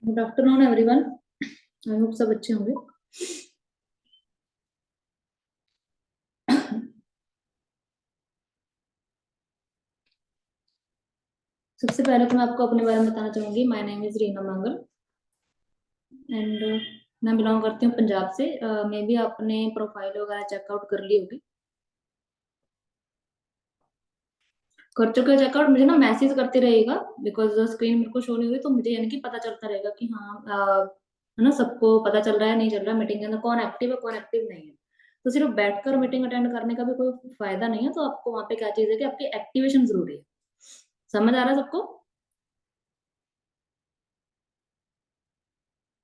Good afternoon everyone. I hope सब अच्छे होंगे। सबसे पहले तो मैं आपको अपने बारे में बताना चाहूंगी। माय नेम इज रीना मांगल एंड मैं बिलोंग करती हूँ पंजाब से। मे भी आपने प्रोफाइल वगैरह चेकआउट कर ली होगी। कर चुके हो चेकआउट? मुझे ना मैसेज करते रहेगा बिकॉज स्क्रीन मेरे को शो नहीं हुई, तो मुझे यानी कि पता चलता रहेगा कि हाँ है ना, सबको पता चल रहा है नहीं चल रहा है, मीटिंग के अंदर कौन एक्टिव है कौन एक्टिव नहीं है। तो सिर्फ बैठकर मीटिंग अटेंड करने का भी कोई फायदा नहीं है। तो आपको वहाँ पे क्या चीज है कि आपकी एक्टिवेशन जरूरी है। समझ आ रहा है सबको?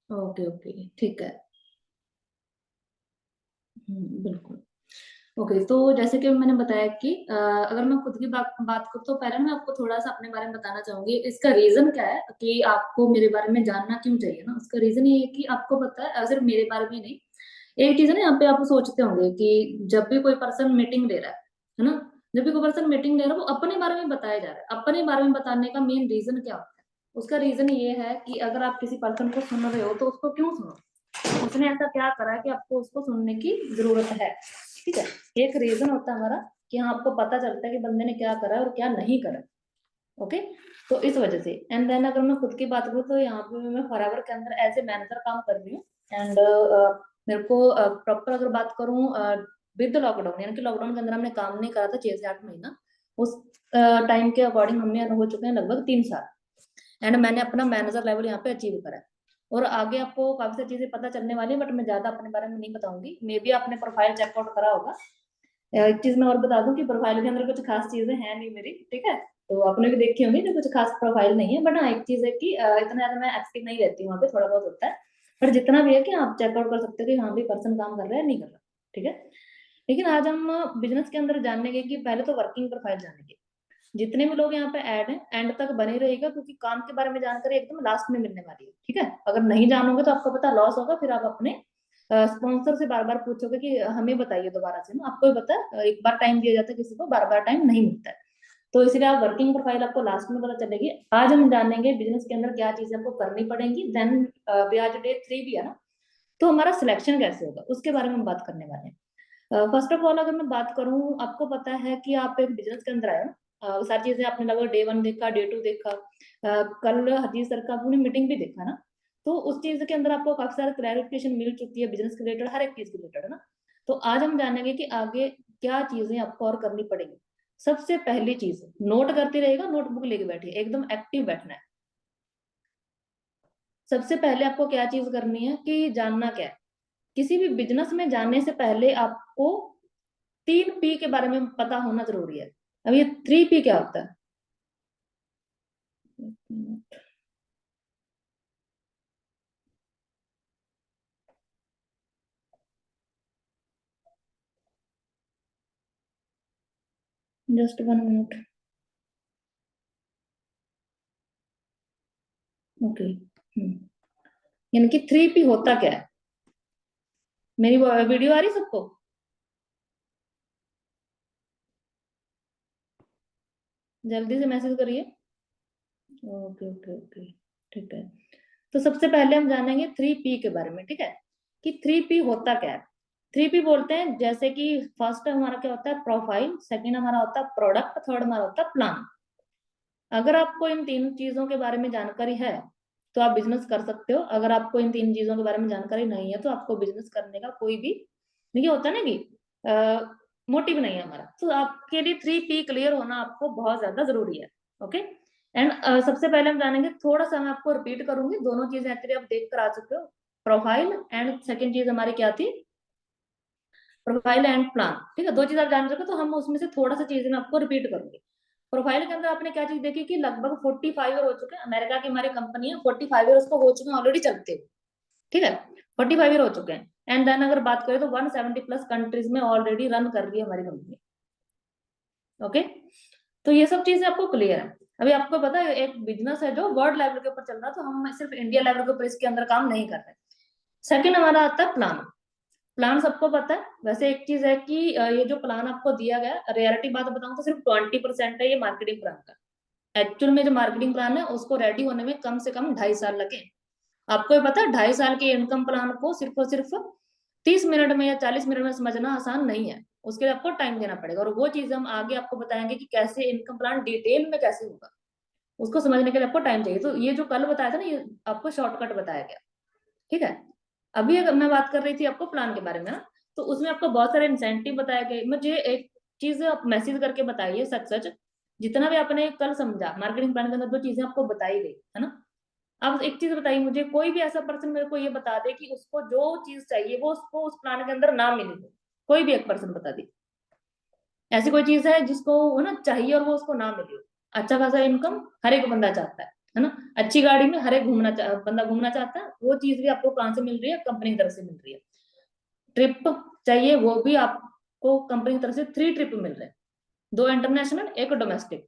ओके ओके, ठीक है। बिल्कुल। ओके, तो जैसे कि मैंने बताया कि अगर मैं खुद की बात करूँ तो पहले मैं आपको थोड़ा सा अपने बारे में बताना चाहूंगी। इसका रीजन क्या है कि आपको मेरे बारे में जानना क्यों चाहिए ना। उसका रीजन ये है कि आपको पता है, सिर्फ मेरे बारे में नहीं, एक चीज है ना, यहाँ पे आप सोचते होंगे कि जब भी कोई पर्सन मीटिंग ले रहा है ना, जब भी कोई पर्सन मीटिंग ले रहा है वो अपने बारे में बताया जा रहा है। अपने बारे में बताने का मेन रीजन क्या होता है? उसका रीजन ये है कि अगर आप किसी पर्सन को सुन रहे हो तो उसको क्यों सुनो, उसने ऐसा क्या करा कि आपको उसको सुनने की जरूरत है। ठीक है, एक रीजन होता है हमारा कि हाँ आपको पता चलता है कि बंदे ने क्या करा और क्या नहीं करा। ओके, तो इस वजह से। एंड देन अगर मैं खुद की बात करूँ तो यहाँ पे मैं फॉरएवर के अंदर एज ए मैनेजर काम कर रही हूँ। एंड मेरे को प्रॉपर अगर बात करूँ विद लॉकडाउन, यानी कि लॉकडाउन के अंदर हमने काम नहीं करा था 6 से 8 महीना। उस टाइम के अकॉर्डिंग हमने हो चुके हैं लगभग 3 साल। एंड मैंने अपना मैनेजर लेवल यहाँ पे अचीव करा है। और आगे आपको काफी सारी चीजें पता चलने वाली है, बट मैं ज्यादा अपने बारे में नहीं बताऊंगी। मे बी आपने प्रोफाइल चेकआउट करा होगा। एक चीज मैं और बता दूं कि प्रोफाइल के अंदर कुछ खास चीजें हैं नहीं मेरी। ठीक है, तो आपने भी देखी होंगी कि कुछ खास प्रोफाइल नहीं है। बट हाँ, एक चीज है कि इतना ज्यादा मैं एक्टिव नहीं रहती हूँ वहाँ पे, थोड़ा बहुत होता है। पर जितना भी है कि आप चेकआउट कर सकते हो कि हाँ भी पर्सन काम कर रहा है नहीं कर रहा। ठीक है, लेकिन आज हम बिजनेस के अंदर जानेंगे कि पहले तो वर्किंग प्रोफाइल जानेंगे। जितने भी लोग यहाँ पे ऐड हैं एंड तक बने रहेगा, क्योंकि काम के बारे में जानकारी एकदम लास्ट में मिलने वाली है। ठीक है, अगर नहीं जानोगे तो आपको पता लॉस होगा, फिर आप अपने स्पॉन्सर से बार बार पूछोगे कि हमें बताइए दोबारा से ना। आपको भी पता है एक बार टाइम दिया जाता है, किसी को बार बार टाइम नहीं मिलता है। तो इसलिए आप वर्किंग प्रोफाइल आपको लास्ट में पता चलेगी। आज हम जानेंगे बिजनेस के अंदर क्या चीजें आपको करनी पड़ेंगी। देन आज डे 3 भी है ना, तो हमारा सिलेक्शन कैसे होगा उसके बारे में हम बात करने वाले हैं। फर्स्ट ऑफ ऑल अगर मैं बात करूं, आपको पता है कि आप एक बिजनेस के अंदर आए हो ना, सारी चीजें आपने लगभग डे 1 देखा, डे 2 देखा, कल हजीज सर का आपने मीटिंग भी देखा ना। तो उस चीज के अंदर आपको काफी सारा क्लैरिफिकेशन मिल चुकी है बिजनेस के रिलेटेड, हर एक चीज के रिलेटेड है ना। तो आज हम जानेंगे कि आगे क्या चीजें आपको और करनी पड़ेंगी। सबसे पहली चीज, नोट करते रहेगा, नोटबुक लेके बैठिए, एकदम एक्टिव बैठना है। सबसे पहले आपको क्या चीज करनी है कि जानना क्या है। किसी भी बिजनेस में जाने से पहले आपको 3 P के बारे में पता होना जरूरी है। अब ये 3 P क्या होता है? Just 1 minute. ओके, यानी कि 3 P होता क्या है? मेरी वीडियो आ रही सबको? जल्दी से मैसेज करिए। ओके ओके ओके, ठीक है। तो सबसे पहले हम जानेंगे 3 P के बारे में। ठीक है, कि 3 P होता क्या है। 3 P बोलते हैं जैसे कि फर्स्ट हमारा क्या होता है, प्रोफाइल। सेकंड हमारा होता है प्रोडक्ट। थर्ड हमारा होता है प्लान। अगर आपको इन 3 चीजों के बारे में जानकारी है तो आप बिजनेस कर सकते हो। अगर आपको इन 3 चीजों के बारे में जानकारी नहीं है तो आपको बिजनेस करने का कोई भी, देखिए होता है ना कि मोटिव नहीं है हमारा। तो आपके लिए 3 P क्लियर होना आपको बहुत ज्यादा जरूरी है। ओके, एंड सबसे पहले हम जानेंगे, थोड़ा सा मैं आपको रिपीट करूंगी, दोनों चीजें एक्चुअली आप देख कर आ चुके हो। प्रोफाइल एंड सेकेंड चीज हमारी क्या थी, प्रोफाइल एंड प्लान। ठीक है, दो चीज आप जान चुके हो, तो हम उसमें से थोड़ा सा चीजें मैं आपको रिपीट करूंगी। प्रोफाइल के अंदर आपने क्या चीज देखी कि लगभग 45 ईयर हो चुके हैं, अमेरिका की हमारी कंपनी है, 45 ईयर उसको हो चुके हैं ऑलरेडी चलते हुए। ठीक है, 45 ईयर हो चुके हैं। एंड देन अगर बात करें तो 170+ कंट्रीज में ऑलरेडी रन कर रही है हमारी कंपनी। ओके, तो ये सब चीजें आपको क्लियर है। अभी आपको पता है एक बिजनेस है जो वर्ल्ड लेवल के ऊपर चल रहा है, तो हम सिर्फ इंडिया लेवल के ऊपर इसके अंदर काम नहीं कर रहे। सेकंड हमारा आता है प्लान। प्लान सबको पता है। वैसे एक चीज है कि ये जो प्लान आपको दिया गया, रियलिटी बात बताऊं तो सिर्फ 20% है ये मार्केटिंग प्लान का। एक्चुअल में जो मार्केटिंग प्लान है उसको रेडी होने में कम से कम 2.5 साल लगे। आपको ये पता है 2.5 साल के इनकम प्लान को सिर्फ और सिर्फ 30 मिनट में या 40 मिनट में समझना आसान नहीं है, उसके लिए आपको टाइम देना पड़ेगा। और वो चीज हम आगे आपको बताएंगे कि कैसे इनकम प्लान डिटेल में कैसे होगा, उसको समझने के लिए आपको टाइम चाहिए। तो ये जो कल बताया था ना, ये आपको शॉर्टकट बताया गया, ठीक है। अभी अगर मैं बात कर रही थी आपको प्लान के बारे में ना, तो उसमें आपको बहुत सारे इंसेंटिव बताए गए। मुझे एक चीज आप मैसेज करके बताइए, सच सच जितना भी आपने कल समझा मार्केटिंग प्लान के अंदर जो चीजें आपको बताई गई है ना, अब एक चीज बताइए मुझे, कोई भी ऐसा पर्सन मेरे को ये बता दे कि उसको जो चीज चाहिए वो उसको उस प्लान के अंदर ना मिली हो। कोई भी एक पर्सन बता दे, ऐसी कोई चीज है जिसको है ना चाहिए और वो उसको ना मिली हो। अच्छा खासा इनकम हर एक बंदा चाहता है ना, अच्छी गाड़ी में हर एक बंदा घूमना चाहता है, वो चीज भी आपको कहाँ से मिल रही है, कंपनी की तरफ से मिल रही है। ट्रिप चाहिए, वो भी आपको कंपनी की तरफ से 3 ट्रिप मिल रहे हैं, 2 इंटरनेशनल, एक डोमेस्टिक।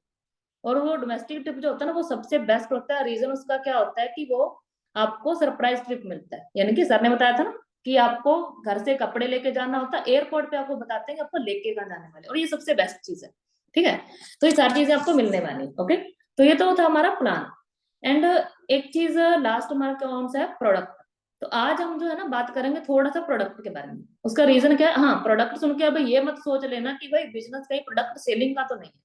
और वो डोमेस्टिक ट्रिप जो होता है ना, वो सबसे बेस्ट होता है। रीजन उसका क्या होता है कि वो आपको सरप्राइज ट्रिप मिलता है, यानी कि सर ने बताया था ना कि आपको घर से कपड़े लेके जाना होता है, एयरपोर्ट पे आपको बताते हैं कि आपको लेके कहाँ जाने वाले, और ये सबसे बेस्ट चीज है, ठीक है। तो ये सारी चीजें आपको मिलने वाली, ओके। तो ये तो था हमारा प्लान। एंड एक चीज लास्ट हमारा कौन सा है, प्रोडक्ट। तो आज हम जो है ना बात करेंगे थोड़ा सा प्रोडक्ट के बारे में। उसका रीजन क्या है, हाँ प्रोडक्ट सुन के अब ये मत सोच लेना कि भाई बिजनेस का ही प्रोडक्ट सेलिंग का तो नहीं है,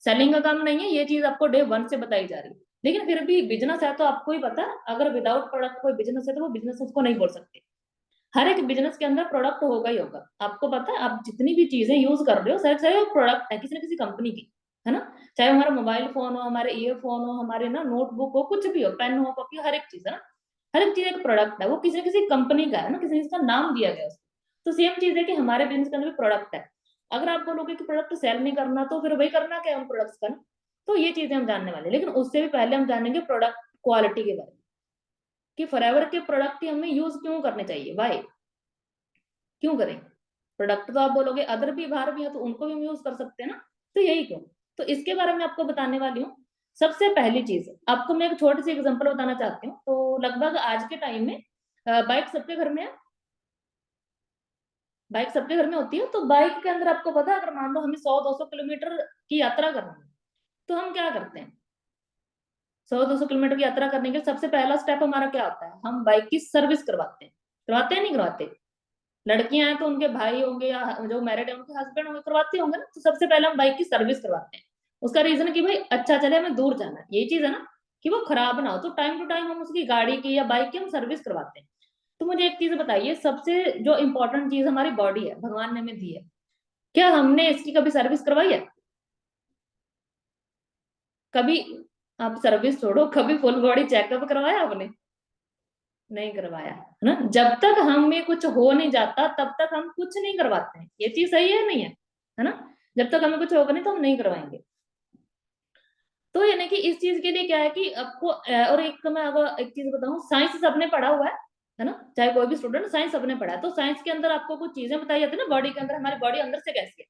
सेलिंग का काम नहीं है, ये चीज आपको डे 1 से बताई जा रही है। लेकिन फिर भी बिजनेस है तो आपको ही पता है, अगर विदाउट प्रोडक्ट कोई बिजनेस है तो वो बिजनेस उसको नहीं बोल सकते। हर एक बिजनेस के अंदर प्रोडक्ट होगा ही होगा। आपको पता है आप जितनी भी चीजें यूज कर रहे हो सारे सारे प्रोडक्ट है किसी न किसी कंपनी की, है ना। चाहे हमारा मोबाइल फोन हो, हमारे ईयरफोन हो, हमारे ना नोटबुक हो, कुछ भी हो, पेन हो, कॉपी हो, हर एक चीज है ना, हर एक चीज एक प्रोडक्ट है, वो किसी न किसी कंपनी का है ना, किसी ने इसका नाम दिया गया है उसको। तो सेम चीज है कि हमारे बिजनेस के अंदर भी प्रोडक्ट है। अगर आप बोलोगे कि प्रोडक्ट सेल नहीं करना तो फिर वही करना क्या है उन प्रोडक्ट्स का ना। तो ये चीजें हम जानने वाले हैं। लेकिन उससे भी पहले हम जानेंगे प्रोडक्ट क्वालिटी के बारे में, कि फॉरएवर के प्रोडक्ट ही हमें यूज क्यों करने चाहिए, वाई, क्यों करें। प्रोडक्ट तो आप बोलोगे अदर भी बाहर भी है तो उनको भी हम यूज कर सकते हैं ना, तो यही क्यों। तो इसके बारे में आपको बताने वाली हूँ। सबसे पहली चीज आपको मैं एक छोटी सी एग्जांपल बताना चाहती हूँ। तो लगभग आज के टाइम में बाइक सबके घर में है, बाइक सबके घर में होती है। तो बाइक के अंदर आपको पता है, अगर मान लो हमें 100-200 किलोमीटर की यात्रा करनी है, तो हम क्या करते हैं। 100-200 किलोमीटर की यात्रा करने के सबसे पहला स्टेप हमारा क्या होता है, हम बाइक की सर्विस करवाते हैं। करवाते हैं नहीं करवाते, लड़कियां हैं तो उनके भाई होंगे या जो मैरिड है उनके हस्बैंड होंगे, करवाते होंगे ना। तो सबसे पहले हम बाइक की सर्विस करवाते हैं। उसका रीजन है कि भाई अच्छा चले, हमें दूर जाना है, यही चीज है ना, कि वो खराब ना हो। तो टाइम टू टाइम हम उसकी गाड़ी की या बाइक की हम सर्विस करवाते हैं। तो मुझे एक चीज बताइए, सबसे जो इंपॉर्टेंट चीज हमारी बॉडी है, भगवान ने हमें दी है, क्या हमने इसकी कभी सर्विस करवाई है कभी। आप सर्विस छोड़ो, कभी फुल बॉडी चेकअप करवाया आपने, नहीं करवाया है ना। जब तक हमें कुछ हो नहीं जाता तब तक हम कुछ नहीं करवाते हैं, ये चीज सही है नहीं है ना। जब तक हमें कुछ होगा नहीं तो हम नहीं करवाएंगे। तो यानी कि इस चीज के लिए क्या है कि आपको और एक मैं अगर एक चीज बताऊं, साइंस सबने पढ़ा हुआ है ना, चाहे कोई भी स्टूडेंट, साइंस सबने पढ़ा है। तो साइंस के अंदर आपको कुछ चीजें बताई जाती है ना बॉडी के अंदर, हमारी बॉडी अंदर से कैसी है।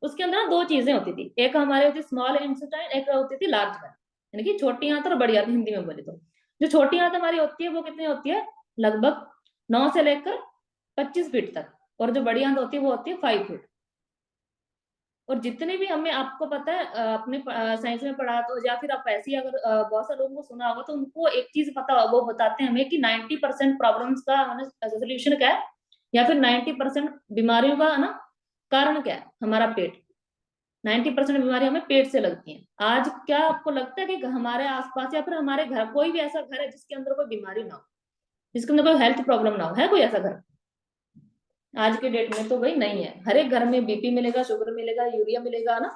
उसके अंदर ना 2 चीजें होती थी, एक हमारे होती स्मॉल इंटेस्टाइन, एक होती थी लार्ज वन, यानी कि छोटी आंत और बड़ी आंत हिंदी में बोले तो। जो छोटी आंत हमारी होती है वो कितनी होती है, लगभग 9 से लेकर 25 फीट तक। और जो बड़ी आंत होती है वो होती है 5 फीट। और जितने भी हमें आपको पता है अपने साइंस में पढ़ा, तो या फिर आप ऐसे ही अगर बहुत सारे लोगों को सुना होगा तो उनको एक चीज पता, वो बताते हैं हमें कि 90% प्रॉब्लम्स का सोल्यूशन क्या है, या फिर 90% बीमारियों का है ना कारण क्या है, हमारा पेट। 90% बीमारी हमें पेट से लगती हैं। आज क्या आपको लगता है कि हमारे आसपास या फिर हमारे घर कोई भी ऐसा घर है जिसके अंदर कोई बीमारी ना हो, जिसके अंदर कोई हेल्थ प्रॉब्लम ना हो, है कोई ऐसा घर। आज के डेट में तो भाई नहीं है। हर एक घर में बीपी मिलेगा, शुगर मिलेगा, यूरिया मिलेगा ना,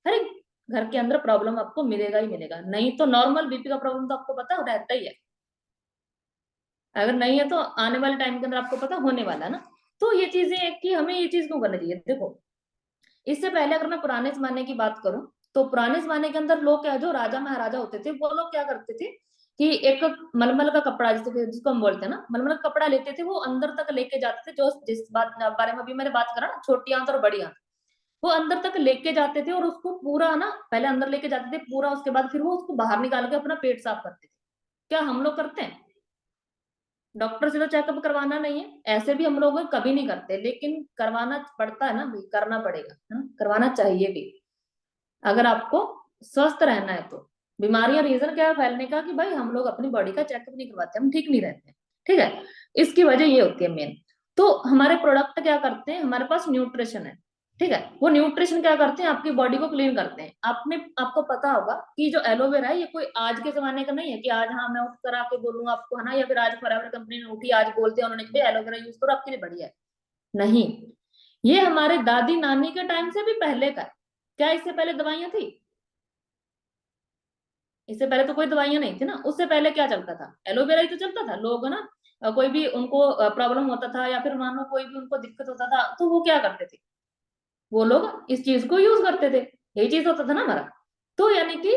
हर एक घर के अंदर प्रॉब्लम आपको मिलेगा ही मिलेगा। नहीं तो नॉर्मल बीपी का प्रॉब्लम तो आपको पता रहता ही है, अगर नहीं है तो आने वाले टाइम के अंदर आपको पता होने वाला है ना। तो ये चीजें है कि हमें ये चीज क्यों करनी चाहिए, देखो इससे पहले अगर मैं पुराने जमाने की बात करूं, तो पुराने जमाने के अंदर लोग क्या, जो राजा महाराजा होते थे वो लोग क्या करते थे कि एक मलमल का कपड़ा, जिसको हम बोलते हैं ना, मलमल का कपड़ा लेते थे, वो अंदर तक लेके जाते थे। जो जिस बात बारे में अभी मैंने बात करा ना, छोटी आंत और बड़ी आंत, वो अंदर तक लेके जाते थे और उसको पूरा ना पहले अंदर लेके जाते थे पूरा, उसके बाद फिर वो उसको बाहर निकाल के अपना पेट साफ करते थे। क्या हम लोग करते हैं, डॉक्टर से तो चेकअप करवाना नहीं है, ऐसे भी हम लोग कभी नहीं करते, लेकिन करवाना पड़ता है ना भाई, करना पड़ेगा है ना, करवाना चाहिए भी अगर आपको स्वस्थ रहना है तो। बीमारियां रीजन क्या है फैलने का, कि भाई हम लोग अपनी बॉडी का चेकअप नहीं करवाते, हम ठीक नहीं रहते। ठीक है, इसकी वजह ये होती है मेन। तो हमारे प्रोडक्ट क्या करते हैं, हमारे पास न्यूट्रिशन है। ठीक है, वो न्यूट्रिशन क्या करते हैं, आपकी बॉडी को क्लीन करते हैं। आपको पता होगा कि जो एलोवेरा है ये कोई आज के जमाने का नहीं है कि आज हाँ मैं उठ कर आके बोलूँ आपको, है ना, या फिर आज फॉरएवर कंपनी ने उठी आज बोल दिया उन्होंने कि भाई एलोवेरा यूज करो आपके लिए बढ़िया है। नहीं, ये हमारे दादी नानी के टाइम से भी पहले का है। क्या इससे पहले दवाइयां थी? इससे पहले तो कोई दवाइयां नहीं थी ना। उससे पहले क्या चलता था, एलोवेरा ही तो चलता था। लोग ना कोई भी उनको प्रॉब्लम होता था या फिर मानो कोई भी उनको दिक्कत होता था तो वो क्या करते थे, वो लोग इस चीज को यूज करते थे। यही चीज होता था ना हमारा। तो यानी कि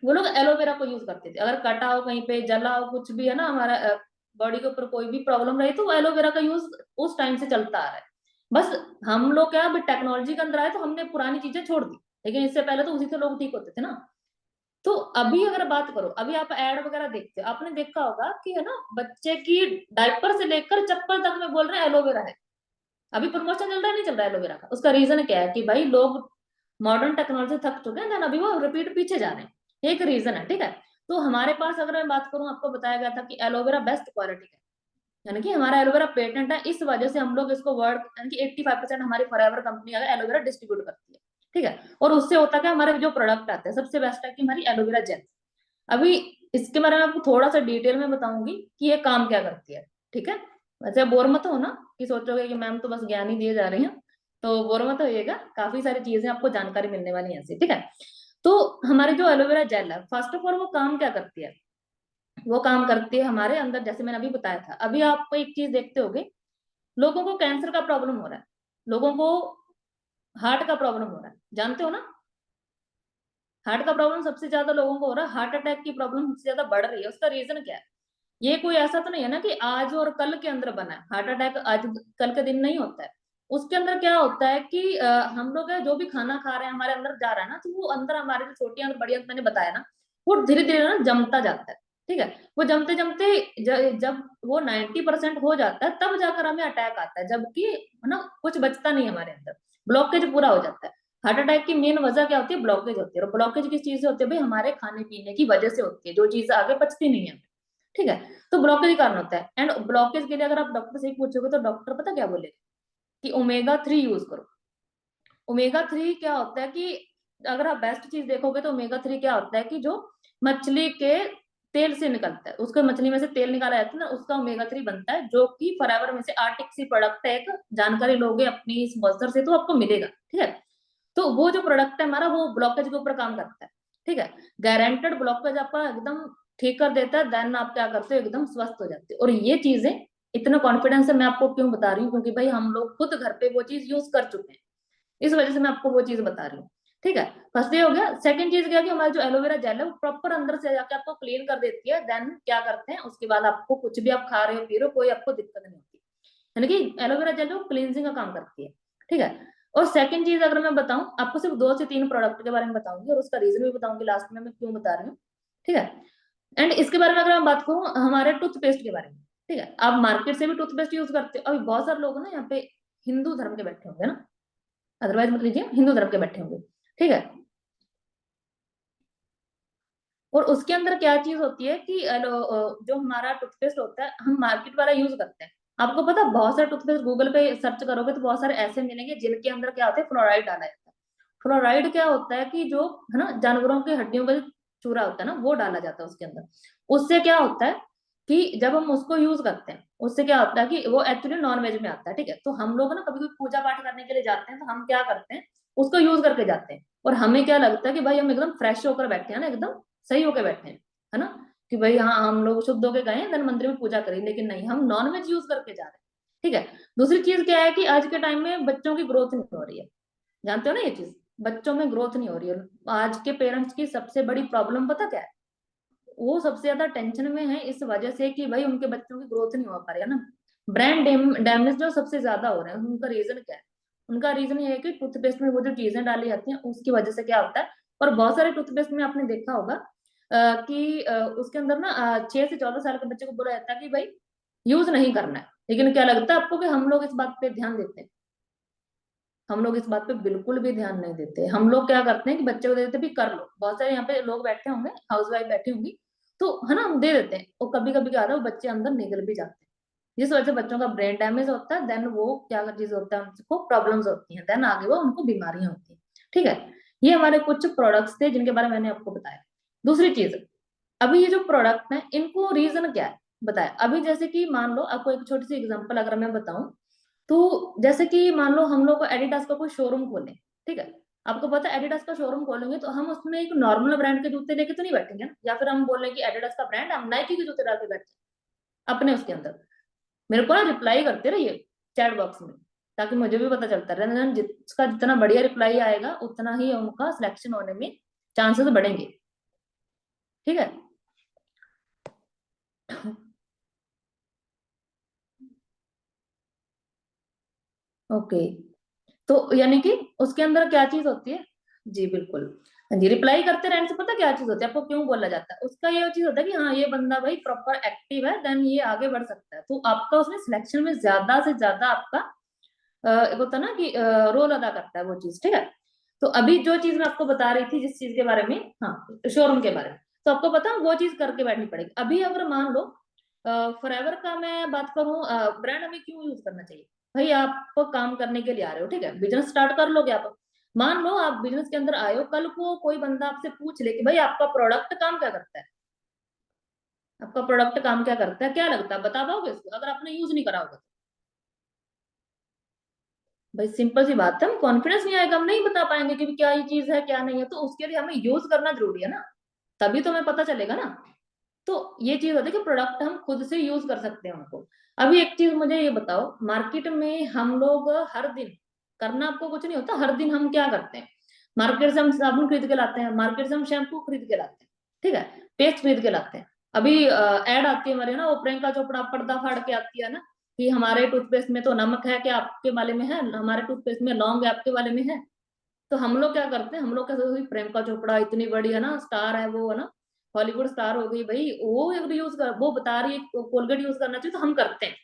वो लोग एलोवेरा को यूज करते थे। अगर कटा हो कहीं पे, जला हो, कुछ भी है ना, हमारा बॉडी के ऊपर कोई भी प्रॉब्लम रही तो वो एलोवेरा का यूज उस टाइम से चलता आ रहा है। बस हम लोग क्या अभी टेक्नोलॉजी के अंदर आए तो हमने पुरानी चीजें छोड़ दी, लेकिन इससे पहले तो उसी से लोग ठीक होते थे ना। तो अभी अगर बात करो, अभी आप एड वगैरह देखते हो, आपने देखा होगा कि है ना, बच्चे की डायपर से लेकर चप्पल तक में बोल रहे हैं एलोवेरा है। अभी प्रमोशन चल रहा है, नहीं चल रहा है एलोवेरा का? उसका रीजन क्या है कि भाई लोग मॉडर्न टेक्नोलॉजी थक चुके हैं, देन अभी वो रिपीट पीछे जा रहे हैं। ये एक रीजन है। ठीक है, तो हमारे पास अगर मैं बात करूं, आपको बताया गया था कि एलोवेरा बेस्ट क्वालिटी है, यानी कि हमारा एलोवेरा पेटेंट है। इस वजह से हम लोग इसको वर्ल्ड यानी कि 85% हमारी फॉरएवर कंपनी अगर एलोवेरा डिस्ट्रीब्यूट करती है। ठीक है, और उससे होता क्या, हमारे जो प्रोडक्ट आते हैं सबसे बेस्ट है कि हमारी एलोवेरा जेल। अभी इसके बारे में आपको थोड़ा सा डिटेल में बताऊंगी कि ये काम क्या करती है। ठीक है, वैसे बोर मत हो ना कि सोचोगे कि मैम तो बस ज्ञान ही दिए जा रही हैं। तो बोर मत होइएगा, काफी सारी चीजें आपको जानकारी मिलने वाली है ऐसे। ठीक है, तो हमारी जो एलोवेरा जेल है, फर्स्ट ऑफ ऑल वो काम क्या करती है, वो काम करती है हमारे अंदर, जैसे मैंने अभी बताया था। अभी आप एक चीज देखते होगे, लोगों को कैंसर का प्रॉब्लम हो रहा है, लोगों को हार्ट का प्रॉब्लम हो रहा है, जानते हो ना। हार्ट का प्रॉब्लम सबसे ज्यादा लोगों को हो रहा है, हार्ट अटैक की प्रॉब्लम सबसे ज्यादा बढ़ रही है। उसका रीजन क्या है? ये कोई ऐसा तो नहीं है ना कि आज और कल के अंदर बना है हार्ट अटैक, आज कल के दिन नहीं होता है। उसके अंदर क्या होता है कि हम लोग जो भी खाना खा रहे हैं हमारे अंदर जा रहा है ना, तो वो अंदर हमारे जो छोटी अंदर बड़ी अंदर मैंने बताया ना, वो धीरे धीरे ना जमता जाता है। ठीक है, वो जमते जमते जब वो 90% हो जाता है तब जाकर हमें अटैक आता है, जबकि है ना कुछ बचता नहीं हमारे अंदर, ब्लॉकेज पूरा हो जाता है। हार्ट अटैक की मेन वजह क्या होती है, ब्लॉकेज होती है। और ब्लॉकेज किस चीज से होती है भाई, हमारे खाने पीने की वजह से होती है, जो चीज आगे पचती नहीं है। ठीक है, तो ब्लॉकेज कारण होता है। एंड ब्लॉकेज के लिए अगर आप डॉक्टर से ही पूछोगे तो डॉक्टर पता क्या बोले, कि ओमेगा 3 यूज करो। ओमेगा 3 क्या होता है कि अगर आप बेस्ट चीज देखोगे तो ओमेगा 3 क्या होता है कि जो मछली के तेल से निकलता है, उसको मछली में से तेल निकाला जाता है ना, उसका ओमेगा 3 बनता है, जो कि फॉरएवर में से आर्टिक प्रोडक्ट है। एक जानकारी लोगे अपनी स्पॉन्सर से तो आपको मिलेगा। ठीक है, तो वो जो प्रोडक्ट है हमारा वो ब्लॉकेज के ऊपर काम करता है। ठीक है, गारंटेड ब्लॉकेज आपका एकदम ठीक कर देता है, देन आप क्या करते हो, एकदम स्वस्थ हो जाते हो। और ये चीजें इतना कॉन्फिडेंस से मैं आपको क्यों बता रही हूँ, क्योंकि भाई हम लोग खुद घर पे वो चीज यूज कर चुके हैं, इस वजह से मैं आपको वो चीज बता रही हूँ। ठीक है, फर्स्ट ये हो गया। सेकंड चीज क्या है कि हमारा जो एलोवेरा जेल है वो प्रॉपर अंदर से जाके आपको क्लीन कर देती है। देन क्या करते हैं, उसके बाद आपको कुछ भी आप खा रहे हो पी रहे हो कोई आपको दिक्कत नहीं होती, यानी कि एलोवेरा जेल जो क्लींजिंग का काम करती है। ठीक है, और सेकंड चीज अगर मैं बताऊं आपको, सिर्फ 2 से 3 प्रोडक्ट के बारे में बताऊंगी और उसका रीजन भी बताऊंगी लास्ट में मैं क्यों बता रही हूँ। ठीक है, एंड इसके बारे में अगर मैं बात करूँ हमारे टूथपेस्ट के बारे में। ठीक है, आप मार्केट से भी टूथपेस्ट यूज करते हो। अभी बहुत सारे लोग ना यहाँ पे हिंदू धर्म के बैठे होंगे ना, अदरवाइज मत लीजिए, हिंदू धर्म के बैठे होंगे। ठीक है, और उसके अंदर क्या चीज होती है कि जो हमारा टूथपेस्ट होता है हम मार्केट वाला यूज करते हैं। आपको पता है, बहुत सारे टूथपेस्ट गूगल पे सर्च करोगे तो बहुत सारे ऐसे मिलेंगे जिनके अंदर क्या होता है, फ्लोराइड डाला जाता है। फ्लोराइड क्या होता है कि जो है ना जानवरों की हड्डियों का जो चूरा होता है ना वो डाला जाता है उसके अंदर। उससे क्या होता है कि जब हम उसको यूज करते हैं उससे क्या होता है कि वो एक्चुअली नॉन वेज में आता है। ठीक है, तो हम लोग ना कभी कभी पूजा पाठ करने के लिए जाते हैं तो हम क्या करते हैं, उसको यूज करके जाते हैं। और हमें क्या लगता है कि भाई हम एकदम फ्रेश होकर बैठे हैं ना, एकदम सही होके बैठे हैं, है ना, कि भाई हाँ हम लोग शुद्ध होके गए हैं, देन मंदिर में पूजा करें, लेकिन नहीं, हम नॉन वेज यूज करके जा रहे हैं। ठीक है, दूसरी चीज क्या है कि आज के टाइम में बच्चों की ग्रोथ नहीं हो रही है, जानते हो ना ये चीज, बच्चों में ग्रोथ नहीं हो रही है। आज के पेरेंट्स की सबसे बड़ी प्रॉब्लम पता क्या है, वो सबसे ज्यादा टेंशन में है इस वजह से कि भाई उनके बच्चों की ग्रोथ नहीं हो पा रही है ना। ब्रेन डैमेज जो सबसे ज्यादा हो रहे हैं, उनका रीजन क्या है, उनका रीजन ये है कि टूथपेस्ट में वो जो चीजें डाली जाती हैं उसकी वजह से क्या होता है। और बहुत सारे टूथपेस्ट में आपने देखा होगा कि उसके अंदर ना 6 से 14 साल के बच्चे को बोला जाता है कि भाई यूज नहीं करना है, लेकिन क्या लगता है आपको कि हम लोग इस बात पे ध्यान देते हैं? हम लोग इस बात पे बिल्कुल भी ध्यान नहीं देते। हम लोग क्या करते हैं कि बच्चे को दे देते भी कर लो, बहुत सारे यहाँ पे लोग बैठे होंगे, हाउस वाइफ बैठी होंगी, तो है ना, हम दे देते हैं, और कभी कभी क्या होता है वो बच्चे अंदर निकल भी जाते हैं, जिस वजह से बच्चों का ब्रेन डैमेज होता है, देन वो क्या चीज होता है, उनको प्रॉब्लम्स होती हैं, देन आगे वो उनको बीमारियां होती हैं। ठीक है, ये हमारे कुछ प्रोडक्ट्स थे जिनके बारे में मैंने आपको बताया। दूसरी चीज, अभी ये जो प्रोडक्ट है इनको रीजन क्या है बताया। अभी जैसे कि मान लो आपको एक छोटी सी एग्जांपल अगर मैं बताऊं, तो जैसे कि मान लो हम लोग एडिडास का कोई शोरूम खोलें, ठीक है, आपको पता है एडिडास का शोरूम खोलेंगे तो हम उसमें एक नॉर्मल ब्रांड के जूते लेके तो नहीं बैठेंगे ना, या फिर हम बोलें कि एडिडास का ब्रांड, हम नाइकी के जूते डाल के बैठे अपने उसके अंदर। मेरे को ना रिप्लाई करते रहिए चैट बॉक्स में, ताकि मुझे भी पता चलता रहे, जिसका जितना बढ़िया रिप्लाई आएगा उतना ही उनका सिलेक्शन होने में चांसेस बढ़ेंगे। ठीक है। ओके, तो यानी कि उसके अंदर क्या चीज होती है। जी बिल्कुल। हाँ जी, रिप्लाई करते रहने से पता क्या चीज होती है, आपको क्यों बोला जाता है, उसका ये चीज होता है कि हाँ ये बंदा भाई प्रॉपर एक्टिव है, देन ये आगे बढ़ सकता है, तो आपका उसमें सिलेक्शन में ज्यादा से ज्यादा आपका एक होता है ना कि रोल अदा करता है वो चीज। ठीक है, तो अभी जो चीज मैं आपको बता रही थी जिस चीज के बारे में, हाँ शोरूम के बारे में, तो आपको पता है वो चीज करके बैठनी पड़ेगी। अभी अगर मान लो फॉरएवर का मैं बात करूं, ब्रांड हमें क्यों यूज करना चाहिए, भाई आप काम करने के लिए आ रहे हो, ठीक है, बिजनेस स्टार्ट कर लोगे आप। मान लो आप बिजनेस के अंदर आए हो, कल को कोई बंदा आपसे पूछ ले कि भाई आपका प्रोडक्ट काम क्या करता है, आपका प्रोडक्ट काम क्या करता है, क्या लगता है, बता पाओगे उसको अगर आपने यूज नहीं करा होगा तो? भाई सिंपल सी बात है, हम कॉन्फिडेंस नहीं आएगा, हम नहीं बता पाएंगे कि क्या ये चीज है क्या नहीं है, तो उसके लिए हमें यूज करना जरूरी है ना, तभी तो हमें पता चलेगा ना। तो ये चीज होती है कि प्रोडक्ट हम खुद से यूज कर सकते हैं उनको। अभी एक चीज मुझे ये बताओ, मार्केट में हम लोग हर दिन, करना आपको कुछ नहीं होता, हर दिन हम क्या करते हैं, मार्केट से हम साबुन खरीद के लाते हैं, मार्केट से हम शैम्पू खरीद के लाते हैं, ठीक है, पेस्ट खरीद के लाते हैं। अभी एड आती है हमारे ना, वो प्रियंका चोपड़ा पर्दा फाड़ के आती है ना, कि हमारे टूथपेस्ट में तो नमक है, क्या आपके वाले में है, हमारे टूथपेस्ट में लौंग है, आपके वाले में है। तो हम लोग क्या करते हैं, हम लोग क्या सोचते हैं, प्रियंका चोपड़ा इतनी बड़ी है ना, स्टार है वो, है ना, हॉलीवुड स्टार हो गई भाई, वो यूज कर, वो बता रही है कोलगेट यूज करना चाहिए तो हम करते हैं।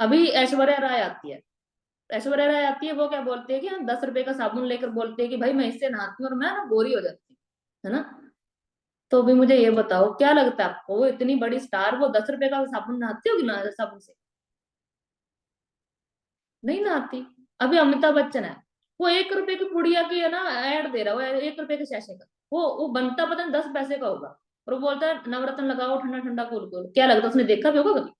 अभी ऐश्वर्या राय आती है, ऐश्वर्या राय आती है, वो क्या बोलती है कि हम 10 रुपए का साबुन लेकर बोलते हैं कि भाई मैं इससे नहाती हूँ और मैं ना गोरी हो जाती हूँ, है ना। तो अभी मुझे ये बताओ क्या लगता है आपको, वो इतनी बड़ी स्टार, वो 10 रुपए का साबुन नहाती होगी ना, साबुन से नहीं नहाती। अभी अमिताभ बच्चन है, वो 1 रुपए की पुड़िया की है ना ऐड दे रहा है, वो 1 रुपए के शैशे का, वो बनता पता नहीं 10 पैसे का होगा, और वो बोलता है नवरत्न लगाओ ठंडा ठंडा कूल कूल, क्या लगता है उसने देखा भी होगा कभी।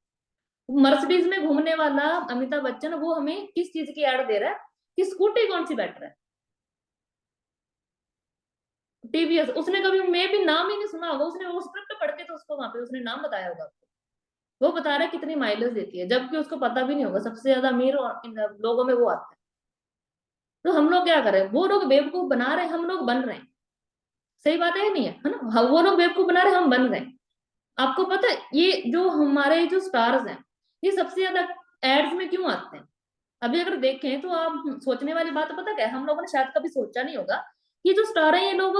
मर्सिडीज में घूमने वाला अमिताभ बच्चन वो हमें किस चीज की ऐड दे रहा है, कि स्कूटी कौन सी बेटर है, टीवीएस। उसने कभी मैं भी नाम ही नहीं सुना होगा, उसने वो स्क्रिप्ट पढ़ के तो उसको वहां पे उसने नाम बताया होगा, वो बता रहा है कितनी माइलेज देती है, जबकि उसको पता भी नहीं होगा सबसे ज्यादा अमीर इन लोगों में वो आता है। तो हम लोग क्या कर रहे हैं, वो लोग बेवकूफ बना रहे हैं, हम लोग बन रहे हैं। सही बात है या नहीं है, है ना, वो लोग बेवकूफ बना रहे हैं, हम बन रहे हैं। आपको पता है ये जो हमारे जो स्टार्स हैं, ये सबसे ज्यादा एड्स में क्यों आते हैं। अभी अगर देखें तो आप सोचने वाली बात पता क्या है, हम लोगों ने शायद कभी सोचा नहीं होगा, ये जो स्टार है ये लोग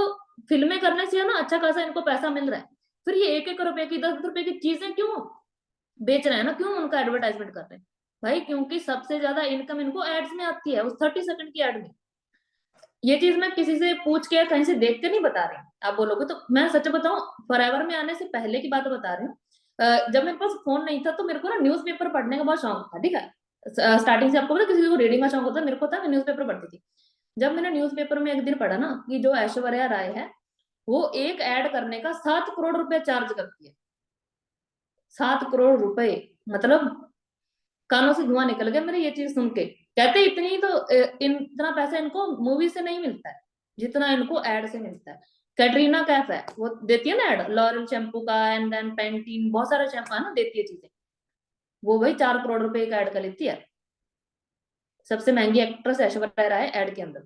फिल्में करने से है ना अच्छा खासा इनको पैसा मिल रहा है, फिर ये 1-1 रुपए की 10 रुपए की चीजें क्यों बेच रहे हैं ना, क्यों उनका एडवर्टाइजमेंट कर रहे हैं, भाई क्योंकि सबसे ज्यादा इनकम इनको एड्स में आती है, उस 30 सेकंड की एड में। ये चीज मैं किसी से पूछ के कहीं से देख के नहीं बता रही, आप बोलोगे तो मैं सच बताऊं, फॉरएवर में आने से पहले की बात बता रही हूँ। जब मेरे पास फोन नहीं था तो मेरे को ना न्यूज़पेपर पढ़ने का बहुत शौक था, ठीक है, स्टार्टिंग से आपको पता किसी को रीडिंग का शौक होता है, मेरे को था, मैं न्यूज़पेपर पढ़ती थी। जब मैंने न्यूज़पेपर में एक दिन पढ़ा ना कि जो ऐश्वर्या राय है वो एक ऐड करने का 7 करोड़ रुपए चार्ज करती है, 7 करोड़ रुपए, मतलब कानों से धुआं निकल गया मेरे ये चीज सुन के। कहते इतनी तो इतना पैसा इनको मूवी से नहीं मिलता है जितना इनको एड से मिलता है। कैटरीना कैफ है, वो देती है ना एड लॉरियल शैम्पू का, एंड देन पेंटीन, बहुत सारा शैम्पू है ना देती है चीजें, वो भाई 4 करोड़ रुपए का एड का लेती है। सबसे महंगी एक्ट्रेस ऐश्वर्या राय एड के अंदर,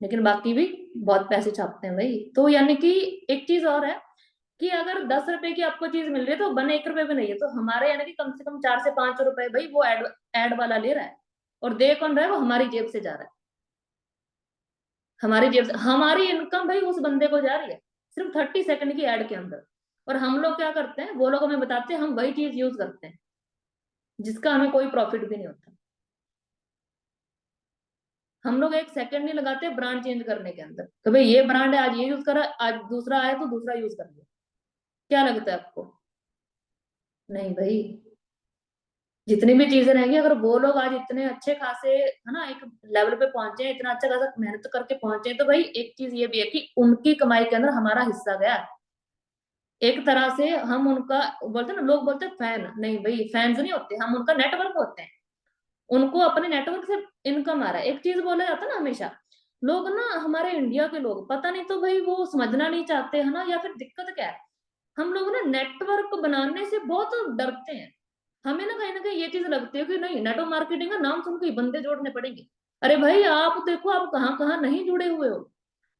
लेकिन बाकी भी बहुत पैसे छापते हैं भाई। तो यानी कि एक चीज और है कि अगर 10 रुपए की आपको चीज मिल रही है तो बने 1 रुपए में नहीं है, तो हमारे यानी कि कम से कम 4 से 5 रुपए भाई वो एड वाला ले रहा है, और दे कौन रहा है, वो हमारी जेब से जा रहा है, हमारी जेब से हमारी इनकम भाई उस बंदे को जा रही है, सिर्फ 30 सेकंड की एड के अंदर। और हम लोग क्या करते हैं, वो लोग हमें बताते हैं, हम वही चीज यूज करते हैं जिसका हमें कोई प्रॉफिट भी नहीं होता। हम लोग एक सेकंड नहीं लगाते ब्रांड चेंज करने के अंदर, तो भाई ये ब्रांड है, आज ये यूज करा, आज दूसरा आया तो दूसरा यूज कर लिया। क्या लगता है आपको? नहीं भाई, जितनी भी चीजें रहेंगी, अगर वो लोग आज इतने अच्छे खासे है ना एक लेवल पे पहुंचे हैं, इतना अच्छा खासा मेहनत करके पहुंचे हैं, तो भाई एक चीज ये भी है कि उनकी कमाई के अंदर हमारा हिस्सा गया है। एक तरह से हम उनका, बोलते हैं ना लोग बोलते हैं फैन, नहीं भाई फैंस नहीं होते, हम उनका नेटवर्क होते हैं। उनको अपने नेटवर्क से इनकम आ रहा है। एक चीज बोला जाता है ना हमेशा, लोग ना हमारे इंडिया के लोग पता नहीं तो भाई वो समझना नहीं चाहते है ना, या फिर दिक्कत क्या है, हम लोग ना नेटवर्क बनाने से बहुत डरते हैं। हमें ना कहीं ये चीज लगती है कि नहीं, नेटवर्क मार्केटिंग का नाम सुन के ही बंदे जोड़ने पड़ेंगे। अरे भाई आप देखो, आप कहाँ कहाँ नहीं जुड़े हुए हो।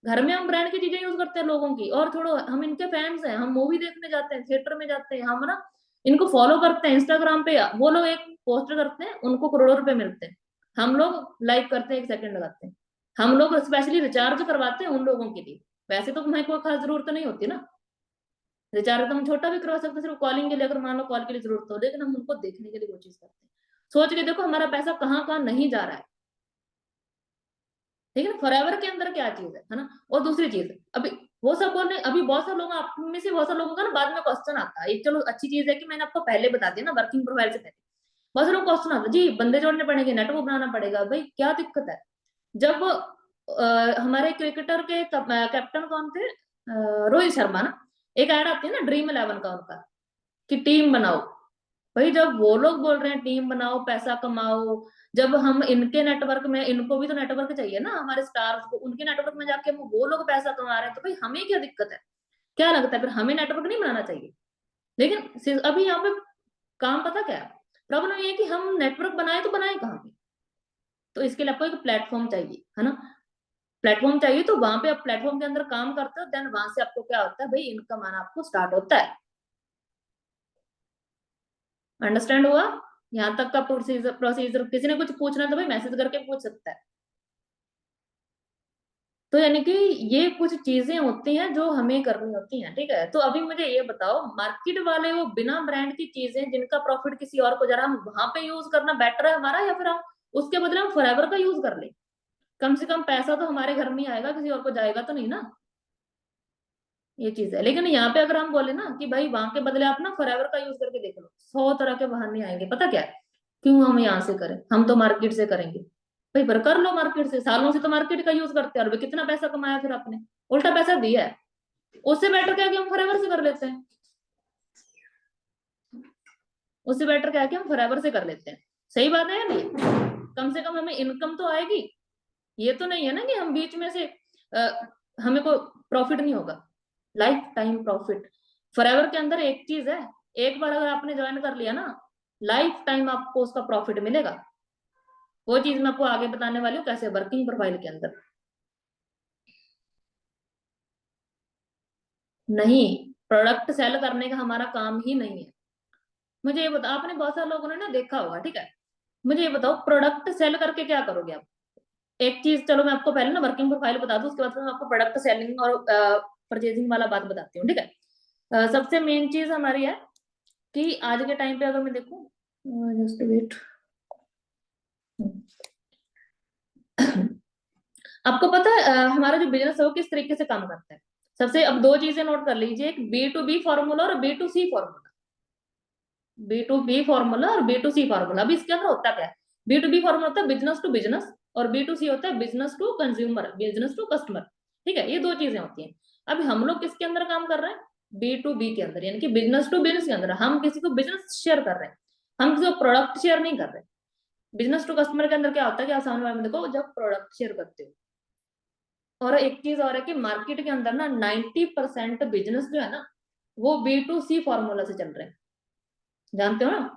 घर में हम ब्रांड की चीजें यूज करते हैं लोगों की, और छोड़ो हम इनके फैंस हैं, हम मूवी देखने जाते हैं, थिएटर में जाते हैं, हम ना इनको फॉलो करते हैं इंस्टाग्राम पे। वो लोग एक पोस्ट करते हैं, उनको करोड़ों रुपए मिलते हैं, हम लोग लाइक करते हैं, एक सेकंड लगाते हैं। हम लोग स्पेशली रिचार्ज करवाते हैं उन लोगों के लिए। वैसे तो हमें कोई खास जरूरत नहीं होती ना, रिचार्ज तो हम छोटा भी करवा सकते हैं, सिर्फ कॉलिंग के लिए, अगर मान लो कॉल के लिए जरूरत हो, लेकिन हम उनको देखने के लिए वो चीज करते हैं। सोच के देखो हमारा पैसा कहाँ कहाँ नहीं जा रहा है। ठीक है ना, फॉरएवर के अंदर क्या चीज है ना। और दूसरी चीज, अभी वो सब बोल रहे हैं, अभी बहुत सारे लोग आप में से बहुत सारे लोगों का ना बाद में क्वेश्चन आता है, एक चलो अच्छी चीज है कि मैंने आपको पहले बता दिया ना, वर्किंग प्रोफाइल से पहले बहुत सारे लोग क्वेश्चन आता है, जी बंदे जोड़ने पड़ेंगे, नेटवर्क बनाना पड़ेगा, भाई क्या दिक्कत है। जब हमारे क्रिकेटर के कैप्टन कौन थे, रोहित शर्मा ना, एक ऐड आती है ना ड्रीम इलेवन का उनका, कि टीम बनाओ। भाई जब वो लोग बोल रहे हैं टीम बनाओ पैसा कमाओ, जब हम इनके नेटवर्क में, इनको भी तो नेटवर्क चाहिए ना हमारे स्टार्स को, उनके नेटवर्क में जाके हम वो लोग पैसा कमा रहे हैं, तो भाई हमें क्या दिक्कत है? क्या लगता है फिर हमें नेटवर्क नहीं बनाना चाहिए? लेकिन अभी यहाँ पे काम पता क्या है, प्रॉब्लम ये है कि हम नेटवर्क बनाए तो बनाए कहाँ पे। तो इसके लिए आपको एक प्लेटफॉर्म चाहिए है ना, प्लेटफॉर्म चाहिए, तो वहां पे आप प्लेटफॉर्म के अंदर काम करते हो, देन वहां से आपको क्या होता है भाई, इनकम आना आपको स्टार्ट होता है। अंडरस्टैंड हुआ? यहाँ तक का प्रोसीजर, किसी ने कुछ पूछना तो भाई मैसेज करके पूछ सकता है। तो यानी कि ये कुछ चीजें होती हैं जो हमें करनी होती हैं, ठीक है। तो अभी मुझे ये बताओ, मार्केट वाले वो बिना ब्रांड की चीजें जिनका प्रॉफिट किसी और को जा रहा है, हम वहां पे यूज करना बेटर है हमारा, या फिर हम उसके बदले हम फॉरएवर का यूज कर ले? कम से कम पैसा तो हमारे घर में ही आएगा, किसी और को जाएगा तो नहीं ना। ये चीज है। लेकिन यहाँ पे अगर हम बोले ना कि भाई वहां के बदले आप ना फॉरएवर का यूज करके देख लो, 100 तरह के बहाने आएंगे, पता क्या है, क्यों हम यहाँ से करें, हम तो मार्केट से करेंगे। भाई पर कर लो मार्केट से, सालों से तो मार्केट का यूज करते हैं, और वे कितना पैसा कमाया फिर आपने, उल्टा पैसा दिया है। उससे बेटर क्या है कि हम फॉरएवर से कर लेते हैं, उससे बेटर क्या है कि हम फॉरएवर से कर लेते हैं। सही बात है या नहीं? कम से कम हमें इनकम तो आएगी। ये तो नहीं है ना कि हम बीच में से हमें को प्रॉफिट नहीं होगा, लाइफ टाइम प्रॉफिट। फॉरएवर के अंदर एक चीज है, एक बार अगर आपने ज्वाइन कर लिया ना, लाइफ टाइम आपको उसका प्रॉफिट मिलेगा। वो चीज मैं आपको आगे बताने वाली हूँ कैसे, वर्किंग प्रोफाइल के अंदर। नहीं, प्रोडक्ट सेल करने का हमारा काम ही नहीं है। मुझे ये बताओ, आपने बहुत सारे लोगों ने ना देखा होगा, ठीक है, मुझे ये बताओ प्रोडक्ट सेल करके क्या करोगे आप? एक चीज, चलो मैं आपको पहले ना वर्किंग प्रोफाइल बता दूं, उसके बाद फिर मैं आपको प्रोडक्ट सेलिंग और परचेजिंग वाला बात बताती हूँ, ठीक है। सबसे मेन चीज हमारी है कि आज के टाइम पे अगर मैं देखूं, जस्ट वेट, आपको पता है हमारा जो बिजनेस है वो किस तरीके से काम करता है? सबसे अब दो चीजें नोट कर लीजिए, एक बी टू बी फॉर्मूला और B to C formula. B to B formula और बी टू सी फॉर्मूला, अभी इसके अंदर होता क्या है? बी टू बी फॉर्मूला होता है बिजनेस टू बिजनेस, और बी टू सी होता है business to consumer, business to customer. ठीक है, ये दो चीजें होती हैं। अभी हम लोग किसके अंदर काम कर रहे हैं? बी टू बी के अंदर, यानी कि बिजनेस टू बिजनेस के अंदर हम किसी को बिजनेस शेयर कर रहे हैं, हम किसी को प्रोडक्ट शेयर नहीं कर रहे। बिजनेस टू कस्टमर के अंदर क्या होता है कि आप सामने वाले में देखो जब प्रोडक्ट शेयर करते हो। और एक चीज और है कि मार्केट के अंदर ना 90% बिजनेस जो है ना, वो बी टू सी फॉर्मूला से चल रहे हैं, जानते हो ना।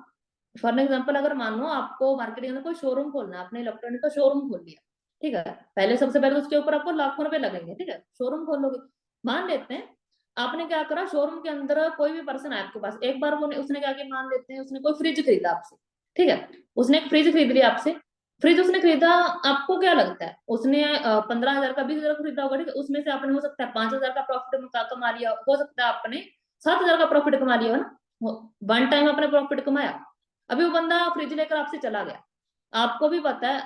फॉर एग्जाम्पल अगर मान लो आपको मार्केट के अंदर कोई शोरूम खोलना है, आपने इलेक्ट्रॉनिक का शोरूम खोल लिया, ठीक है, पहले सबसे पहले उसके ऊपर आपको लाखों रुपए लगेंगे, ठीक है, शोरूम खोलोगे। मान लेते हैं आपने क्या करा, शोरूम के अंदर कोई भी पर्सन है आपके पास, एक बार वो उसने क्या किया, मान लेते हैं उसने कोई फ्रिज खरीदा आपसे, ठीक है, उसने एक फ्रिज खरीद लिया आपसे। फ्रिज उसने खरीदा, आपको क्या लगता है, उसने 15,000 का 20,000 का खरीदा होगा, ठीक है, उसमें से आपने हो सकता है 5,000 का प्रॉफिट कमा लिया, हो सकता है आपने 7,000 का प्रॉफिट कमा लिया हो ना, वन टाइम आपने प्रॉफिट कमाया। अभी वो बंदा फ्रिज लेकर आपसे चला गया, आपको भी पता है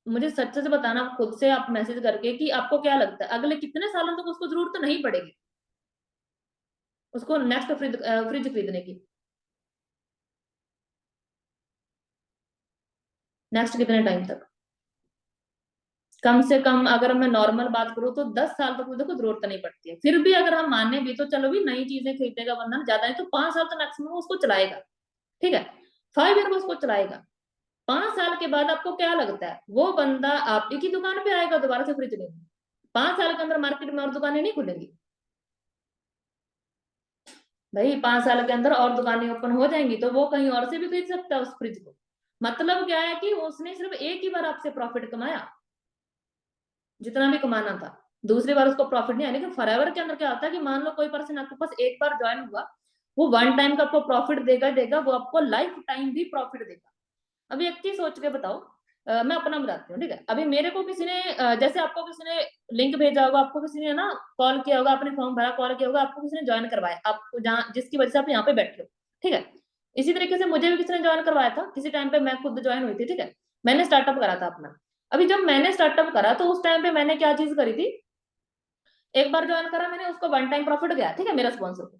मुझे सच से बताना खुद से, आप मैसेज करके कि आपको क्या लगता है अगले कितने सालों तक उसको जरूरत नहीं पड़ेगी, उसको नेक्स्ट फ्रिज खरीदने की, नेक्स्ट कितने टाइम तक। कम से कम अगर मैं नॉर्मल बात करूँ तो 10 साल तक मुझे को जरूरत नहीं पड़ती है। फिर भी अगर हम माने भी तो चलो भी नई चीजें खरीदेगा बंदा, ज्यादा नहीं तो 5 साल तो मैक्सिमम उसको चलाएगा, ठीक है, 5 ईयर में उसको चलाएगा। 5 साल के बाद आपको क्या लगता है वो बंदा आप ही की दुकान पे आएगा दोबारा से फ्रिज लेने? 5 साल के अंदर मार्केट में और दुकानें नहीं खुलेंगी भाई, 5 साल के अंदर और दुकानें ओपन हो जाएंगी तो वो कहीं और से भी खरीद सकता है उस फ्रिज को। मतलब क्या है कि उसने सिर्फ एक ही बार आपसे प्रॉफिट कमाया, जितना भी कमाना था, दूसरी बार उसको प्रॉफिट नहीं आया। लेकिन फॉरएवर के अंदर क्या होता है कि मान लो कोई पर्सन आपके पास एक बार ज्वाइन हुआ, वो वन टाइम का आपको प्रॉफिट देगा देगा, वो आपको लाइफ टाइम भी प्रॉफिट देगा। अभी एक चीज सोच के बताओ, मैं अपना बताती हूँ, ठीक है। अभी मेरे को किसी ने जैसे आपको किसी ने लिंक भेजा होगा, आपको किसी ने ना कॉल किया होगा, आपने फॉर्म भरा, कॉल किया होगा, आपको किसी ने ज्वाइन करवाया, आपको जहाँ जिसकी वजह से आप यहाँ पे बैठे हो, ठीक है। इसी तरीके से मुझे भी किसी ने ज्वाइन करवाया था, किसी टाइम पे मैं खुद ज्वाइन हुई थी, ठीक है। मैंने स्टार्टअप करा था अपना। अभी जब मैंने स्टार्टअप करा तो उस टाइम पे मैंने क्या चीज करी थी, एक बार ज्वाइन करा मैंने, उसको वन टाइम प्रॉफिट गया, ठीक है, मेरा स्पॉन्सर को।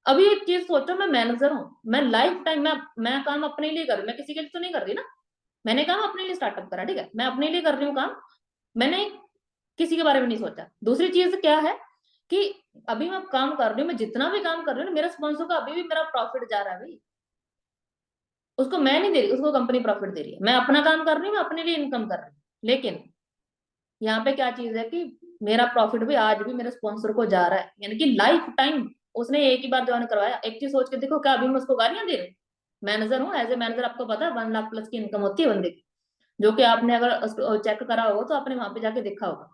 अभी एक चीज सोचो, मैं मैनेजर हूँ, मैं लाइफ टाइम मैं काम अपने लिए कर रही हूँ, मैं किसी के लिए तो नहीं कर रही ना। मैंने काम अपने लिए स्टार्टअप करा, ठीक है, मैं अपने लिए कर रही हूँ काम, मैंने किसी के बारे में नहीं सोचा। दूसरी चीज क्या है कि अभी मैं काम कर रही हूँ, मैं जितना भी काम कर रही हूँ मेरा स्पॉन्सर को अभी भी मेरा प्रॉफिट जा रहा है भाई, उसको मैं नहीं दे रही, उसको कंपनी प्रॉफिट दे रही है। मैं अपना काम कर रही हूँ, मैं अपने लिए इनकम कर रही हूँ, लेकिन यहाँ पे क्या चीज है कि मेरा प्रॉफिट भी आज भी मेरे स्पॉन्सर को जा रहा है, यानी कि लाइफ टाइम। उसने एक ही बार ज्वाइन करवाया। एक चीज सोच के देखो, क्या अभी मैं उसको गालियां दे रही हूँ? मैनेजर हूँ, एज ए मैनेजर आपको पता है 1 लाख प्लस की इनकम होती है बंदे की, जो कि आपने अगर चेक करा होगा तो आपने वहां पे जाके देखा होगा,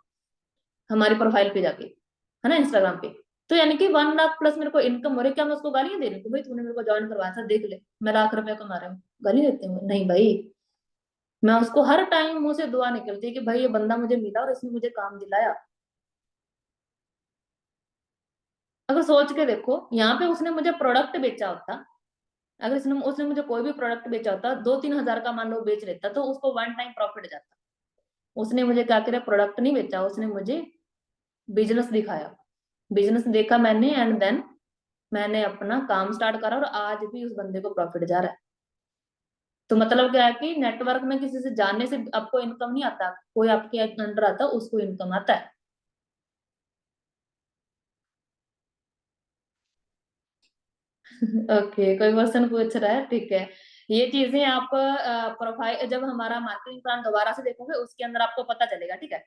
हमारी प्रोफाइल पे जाके, है ना, इंस्टाग्राम पे। तो यानी कि 1 लाख प्लस मेरे को इनकम हो रही है, क्या मैं उसको गालियां दे रही हूँ कि भाई तूने मेरे को ज्वाइन करवाया था, देख ले मैं लाख रुपया कमा रहा हूँ? गाली देते हूँ? नहीं भाई, मैं उसको हर टाइम मुंह से दुआ निकलती है कि भाई ये बंदा मुझे मिला और इसने मुझे काम दिलाया। अगर सोच के देखो, यहाँ पे उसने मुझे प्रोडक्ट बेचा होता, अगर उसने उसने मुझे कोई भी प्रोडक्ट बेचा होता, 2-3 हजार का मान लो बेच लेता, तो उसको वन टाइम प्रॉफिट जाता। उसने मुझे क्या किया, प्रोडक्ट नहीं बेचा, उसने मुझे बिजनेस दिखाया, बिजनेस देखा मैंने, एंड देन मैंने अपना काम स्टार्ट करा और आज भी उस बंदे को प्रॉफिट जा रहा है। तो मतलब क्या है कि नेटवर्क में किसी से जानने से आपको इनकम नहीं आता, कोई आपके अंडर आता उसको इनकम आता है। ओके, कोई क्वेश्चन पूछ रहा है, ठीक है। ये चीजें आप प्रोफाइल जब हमारा मार्केटिंग प्लान दोबारा से देखोगे उसके अंदर आपको पता चलेगा, ठीक है।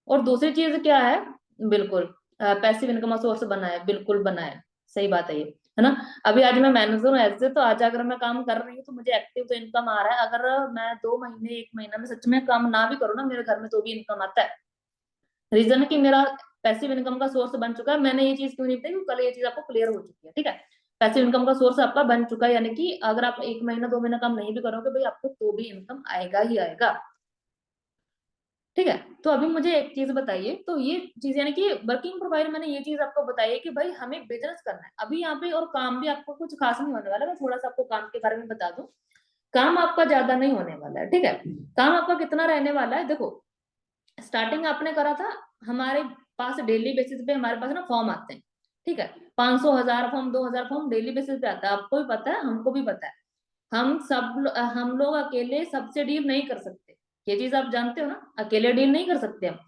और दूसरी चीज क्या है, बिल्कुल पैसिव इनकम सोर्स बना है, बिल्कुल बना है, सही बात है ये, है ना। अभी आज मैं मैनेजर हूँ ऐसे, तो आज अगर मैं काम कर रही हूँ तो मुझे एक्टिव तो इनकम आ रहा है। अगर मैं 2 महीने 1 महीना में सच में काम ना भी करूँ ना मेरे घर में, तो भी इनकम आता है। रीजन है कि मेरा पैसिव इनकम का सोर्स बन चुका है। मैंने ये चीज क्यों नहीं बताई, क्योंकि कल ये चीज आपको क्लियर हो चुकी है, ठीक है। पैसिव इनकम का सोर्स आपका बन चुका है, यानी कि अगर आप 1 महीना 2 महीना काम नहीं भी करोगे भाई, आपको तो भी इनकम आएगा ही आएगा, ठीक है। तो अभी मुझे एक चीज बताइए, तो ये चीज यानी कि वर्किंग प्रोफाइल, मैंने ये चीज आपको बताई है कि भाई हमें बिजनेस करना है अभी यहाँ पे, और काम भी आपको कुछ खास नहीं होने वाला। मैं थोड़ा सा आपको काम के बारे में बता दूं, काम आपका ज्यादा नहीं होने वाला है, ठीक है। काम आपका कितना रहने वाला है, देखो, स्टार्टिंग आपने करा था, हमारे पास डेली बेसिस पे हमारे पास ना फॉर्म आते हैं, ठीक है। 500 1000 फॉर्म, 2000 फॉर्म डेली बेसिस पे आता है, आपको भी पता है, हमको भी पता है। हम लोग अकेले सबसे डील नहीं कर सकते, ये चीज आप जानते हो ना, अकेले डील नहीं कर सकते हम।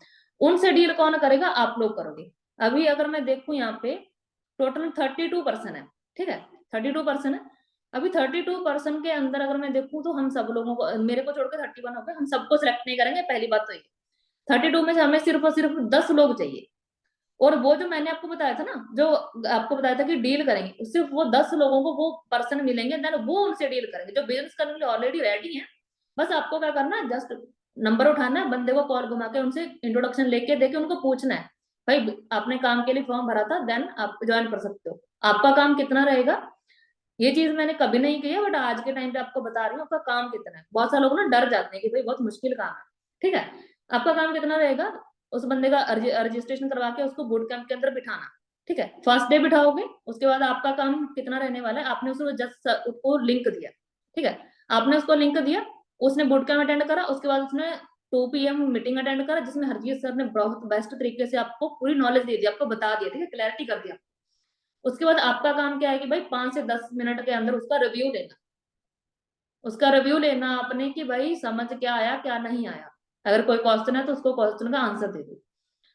उनसे डील कौन करेगा, आप लोग करोगे। अभी अगर मैं देखूं यहाँ पे टोटल 32% है, ठीक है, 32% है। अभी 32% के अंदर अगर मैं देखूं तो हम सब लोगों को, मेरे को छोड़कर 31 हो गए, हम सबको सिलेक्ट नहीं करेंगे, पहली बात तो ये। 32 में से हमें सिर्फ और सिर्फ 10 लोग चाहिए। और वो जो मैंने आपको बताया था ना, जो आपको बताया था कि डील करेंगे, सिर्फ वो 10 लोगों को वो पर्सन मिलेंगे, देन वो उनसे डील करेंगे जो बिजनेस करने के लिए ऑलरेडी रेडी है। बस आपको क्या करना है, जस्ट नंबर उठाना है, बंदे को कॉल घुमा के उनसे इंट्रोडक्शन लेके देके उनको पूछना है, भाई आपने काम के लिए फॉर्म भरा था, देन आप ज्वाइन कर सकते हो, आपका काम कितना रहेगा। ये चीज मैंने कभी नहीं की है, बट आज के टाइम पे आपको बता रही हूँ आपका काम कितना है। बहुत सारे लोग ना डर जाते हैं कि भाई बहुत मुश्किल काम है, ठीक है। आपका काम कितना रहेगा, उस बंदे का रजिस्ट्रेशन करवा के उसको बूट कैंप के अंदर बिठाना, ठीक है। फर्स्ट डे बिठाओगे, उसके बाद आपका काम कितना रहने वाला है, आपने उसको जस्ट उसको लिंक दिया, ठीक है, आपने उसको लिंक दिया, उसने बूट कैंप अटेंड करा, उसके बाद उसने 2 PM मीटिंग अटेंड करा, जिसमें हरजीत सर ने बहुत बेस्ट तरीके से आपको पूरी नॉलेज दे दी, आपको बता दिया, ठीक है, क्लैरिटी कर दिया। उसके बाद आपका काम क्या है कि भाई 5 से 10 मिनट के अंदर उसका रिव्यू लेना, उसका रिव्यू लेना आपने कि भाई समझ क्या आया क्या नहीं आया। अगर कोई क्वेश्चन है तो उसको क्वेश्चन का आंसर दे दो।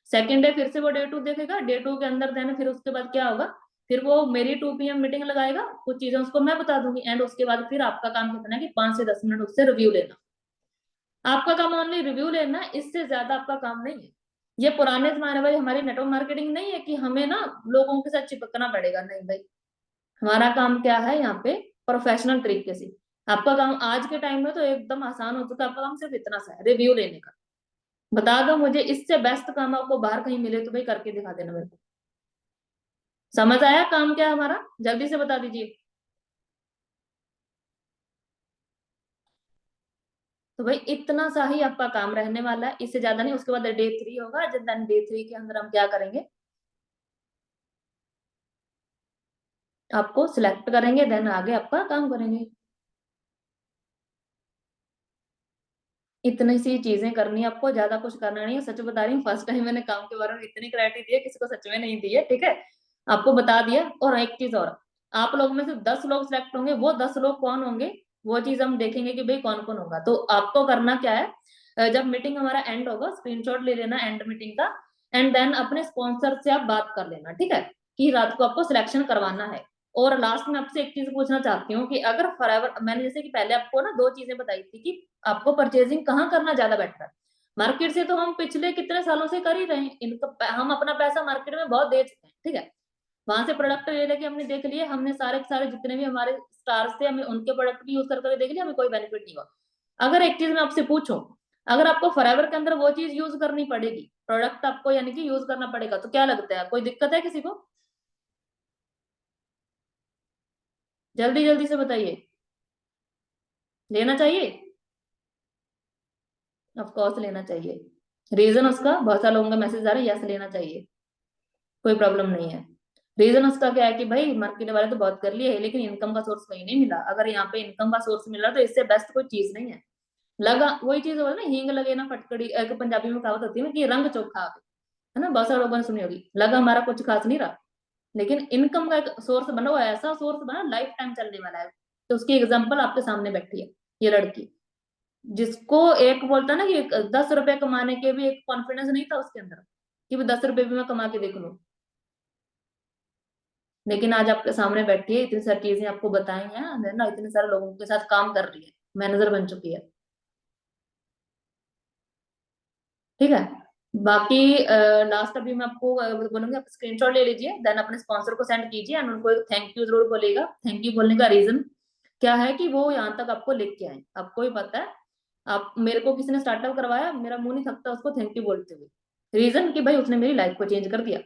सेकेंड डे फिर से वो डे 2 देखेगा, डे 2 के अंदर देन फिर उसके बाद क्या होगा, फिर वो मेरी 2 PM मीटिंग लगाएगा, कुछ चीजें उसको मैं बता दूंगी, एंड उसके बाद फिर आपका काम कितना है कि 5 से 10 मिनट उससे रिव्यू लेना। आपका काम ओनली रिव्यू लेना है, इससे ज्यादा आपका काम नहीं है। ये पुराने जमाने भाई हमारी नेटवर्क मार्केटिंग नहीं है कि हमें ना लोगों के साथ चिपकना पड़ेगा, नहीं भाई। हमारा काम क्या है यहाँ पे, प्रोफेशनल तरीके से। आपका काम आज के टाइम में तो एकदम आसान हो चुका है, आपका काम सिर्फ इतना सा है, रिव्यू लेने का। बता दो मुझे इससे बेस्ट काम आपको बाहर कहीं मिले तो भाई करके दिखा देना मेरे को। समझ आया काम क्या है हमारा, जल्दी से बता दीजिए। तो भाई इतना सा ही आपका काम रहने वाला है, इससे ज्यादा नहीं। उसके बाद डे 3 होगा, जब देन डे 3 के अंदर हम क्या करेंगे, आपको सिलेक्ट करेंगे, देन आगे आपका काम करेंगे। इतनी सी चीजें करनी है आपको, ज्यादा कुछ करना नहीं है। सच बता रही हूँ, फर्स्ट टाइम मैंने काम के बारे में इतनी क्लैरिटी दी है, किसी को सच में नहीं दी है, ठीक है। आपको बता दिया। और एक चीज और, आप लोगों में से 10 लोग सिलेक्ट होंगे, वो 10 लोग कौन होंगे वो चीज हम देखेंगे कि भाई कौन कौन होगा। तो आपको करना क्या है, जब मीटिंग हमारा एंड होगा, स्क्रीनशॉट ले लेना एंड मीटिंग का, एंड देन अपने स्पॉन्सर से आप बात कर लेना, ठीक है, कि रात को आपको सिलेक्शन करवाना है। और लास्ट में आपसे एक चीज पूछना चाहती हूँ कि अगर फॉरएवर, मैंने जैसे कि पहले आपको ना 2 चीजें बताई थी कि आपको परचेजिंग कहाँ करना ज्यादा बेटर है। मार्केट से तो हम पिछले कितने सालों से कर ही रहे हैं, इनका हम अपना पैसा मार्केट में बहुत दे चुके हैं, ठीक है। वहां से प्रोडक्ट ले लेके हमने देख लिए, हमने सारे के सारे जितने भी हमारे स्टार्स थे, हमें उनके प्रोडक्ट भी यूज करके देख लिया, हमें कोई बेनिफिट नहीं हुआ। अगर एक चीज मैं आपसे पूछूं, अगर आपको फॉरएवर के अंदर वो चीज यूज करनी पड़ेगी, प्रोडक्ट आपको यानी कि यूज करना पड़ेगा, तो क्या लगता है कोई दिक्कत है किसी को? जल्दी जल्दी से बताइए। लेना चाहिए? ऑफ कोर्स लेना चाहिए। रीजन उसका, बहुत सारे लोगों का मैसेज आ रहा है, यस लेना चाहिए, कोई प्रॉब्लम नहीं है। रीजन उसका क्या है कि भाई मार्केट वाले तो बहुत कर लिए है, लेकिन इनकम का सोर्स कहीं नहीं मिला। अगर यहाँ पे इनकम का सोर्स मिला तो इससे बेस्ट कोई चीज नहीं है। लगा वही चीज होता है ना, हींग लगे ना फटकड़ी, एक पंजाबी में कहावत होती है ना कि रंग चोखा आगे, है ना, बहुत सारे लोगों ने सुनी होगी। लगा हमारा कुछ खास नहीं रहा, लेकिन इनकम का एक सोर्स बना हुआ है, ऐसा सोर्स बना लाइफ टाइम चलने वाला है। तो उसकी एग्जाम्पल आपके सामने बैठी है, ये लड़की, जिसको एक बोलता ना कि 10 रुपए कमाने के भी एक कॉन्फिडेंस नहीं था उसके अंदर कि वो 10 रुपए भी मैं कमा के देख लूं। लेकिन आज आपके सामने बैठी है, इतनी सारी चीजें आपको बताई हैं, है ना, इतने सारे लोगों के साथ काम कर रही है, मैनेजर बन चुकी है, ठीक है। बाकी लास्ट अभी मैं आपको बोलूंगी, आप स्क्रीनशॉट ले लीजिए, देन अपने स्पॉन्सर को सेंड कीजिए, एंड उनको एक थैंक यू जरूर बोलेगा। थैंक यू बोलने का रीजन क्या है कि वो यहाँ तक आपको लेके आए, आपको ही पता है। आप, मेरे को किसी ने स्टार्टअप करवाया, मेरा मुंह नहीं थकता उसको थैंक यू बोलते हुए। रीजन कि भाई उसने मेरी लाइफ को चेंज कर दिया,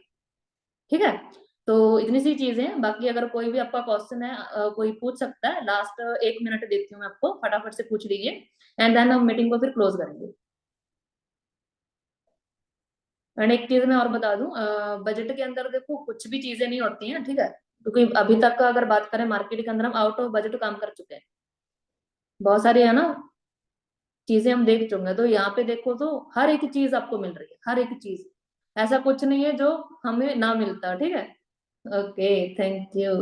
ठीक है। तो इतनी सी चीजें हैं। बाकी अगर कोई भी आपका क्वेश्चन है, कोई पूछ सकता है। लास्ट 1 मिनट देती हूँ मैं आपको, फटाफट से पूछ लीजिए, एंड देन हम मीटिंग को फिर क्लोज करेंगे। एंड एक चीज मैं और बता दूं, बजट के अंदर देखो कुछ भी चीजें नहीं होती हैं, ठीक है, क्योंकि अभी तक का अगर बात करें मार्केट के अंदर हम आउट ऑफ बजट काम कर चुके हैं, बहुत सारी है ना चीजें हम देख चुके हैं। तो यहाँ पे देखो तो हर एक चीज आपको मिल रही है, हर एक चीज, ऐसा कुछ नहीं है जो हमें ना मिलता, ठीक है। Okay, thank you.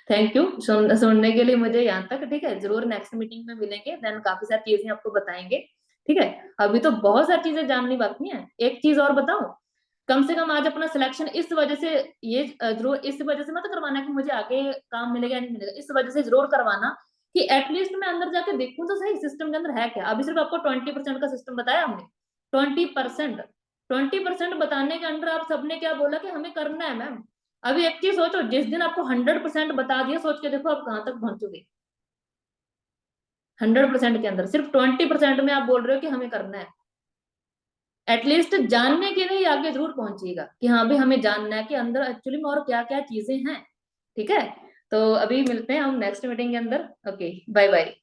Thank you सुनने के लिए मुझे यहाँ तक, ठीक है। जरूर नेक्स्ट मीटिंग में मिलेंगे, देन काफी सारी चीजें आपको बताएंगे, ठीक है। अभी तो बहुत सारी चीजें जाननी बाकी है। एक चीज और बताऊं, कम से कम आज अपना सिलेक्शन इस वजह से, ये जरूर इस वजह से मत करवाना कि मुझे आगे काम मिलेगा या नहीं मिलेगा, इस वजह से जरूर करवाना कि एटलीस्ट मैं अंदर जाके देखूं तो सही सिस्टम के अंदर है क्या। अभी सिर्फ आपको 20% का सिस्टम बताया हमने, 20%। 20% बताने के अंदर आप सबने क्या बोला कि हमें करना है मैम। अभी एक चीज सोचो, जिस दिन आपको 100% बता दिया, सोच के देखो आप कहाँ तक पहुंचोगे। 100% के अंदर सिर्फ 20% में आप बोल रहे हो कि हमें करना है। एटलीस्ट जानने के लिए आगे जरूर पहुंचिएगा कि हाँ भाई हमें जानना है कि अंदर एक्चुअली में और क्या क्या चीजें हैं, ठीक है। तो अभी मिलते हैं हम नेक्स्ट मीटिंग के अंदर। Okay, bye bye.